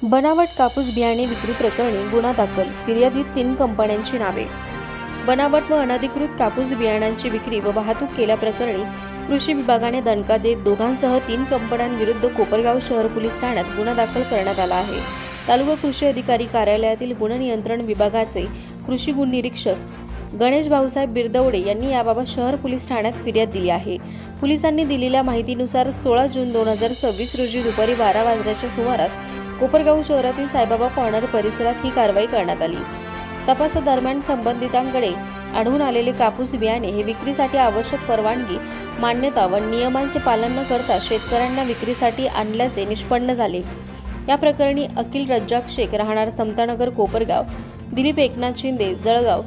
बनावट कापूस बियाणे विक्री प्रकरणी गुन्हा दाखल, फिर्यादीत 3 कंपन्यांची नावे। बनावट व अनधिकृत कापूस बियाणांची विक्री व वाहतूक केल्याप्रकरणी कृषी विभागाने दणका देत दोघांसह 3 कंपन्यांविरुद्ध कोपरगाव शहर पोलीस ठाण्यात गुन्हा दाखल करण्यात आला आहे। तालुका कृषी अधिकारी कार्यालयातील गुन्हा नियंत्रण विभागाचे कृषी गुण निरीक्षक गणेश भाऊसाहेब बिरदवडे यांनी याबाबत शहर पोलीस ठाण्यात फिर्याद दिली आहे। पोलिसांनी दिलेल्या माहितीनुसार 16 जून 2026 रोजी दुपारी 12 वाजण्याच्या सुमारास कोपरगाव शहरातील साईबाबा कॉर्नर परिसरात ही कारवाई करण्यात आली। तपासादरम्यान संबंधितांकडे आढळून आलेले कापूस बियाणे हे विक्रीसाठी आवश्यक परवानगी, मान्यता व नियमांचे पालन न करता शेतकऱ्यांना विक्रीसाठी आणल्याचे निष्पन्न झाले। या प्रकरणी अखिल रज्जाक शेख राहणार समतानगर कोपरगाव, दिलीप एकनाथ शिंदे जळगाव,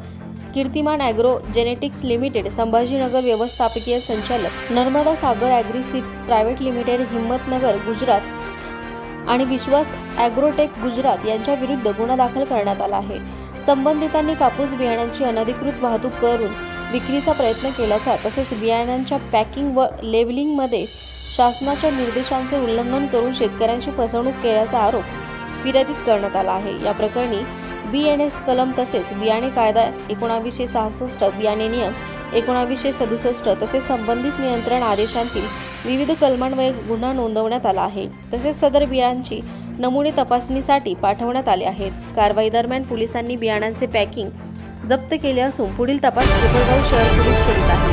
कीर्तिमान ॲग्रो जेनेटिक्स लिमिटेड संभाजीनगर व्यवस्थापकीय संचालक, Narmada Sagar agri seeds private limited Himmatnagar Gujarat आणि विश्वास ॲग्रोटेक गुजरात यांच्या विरुद्ध गुन्हा दाखल करण्यात आला आहे। संबंधितांनी कापूस बियाण्यांची अनधिकृत वाहतूक करून विक्रीचा प्रयत्न केल्याचा तसेच बियाण्यांच्या पॅकिंग व लेबलिंगमध्ये शासनाच्या निर्देशांचे उल्लंघन करून शेतकऱ्यांची फसवणूक केल्याचा आरोप फिर्यादीत करण्यात आला आहे। या प्रकरणी BNS कलम तसेच बियाणे कायदा 1966, बियाणे नियम 1967 तसेच संबंधित नियंत्रण आदेशांतील विविध कलमान्वये गुन्हा नोंदवण्यात आला आहे। तसेच सदर बियांची नमुने तपासणीसाठी पाठवण्यात आले आहेत। कारवाई दरम्यान पोलिसांनी बियाणांचे पॅकिंग जप्त केले असून पुढील तपास कोपरगाव शहर पोलीस करीत आहेत।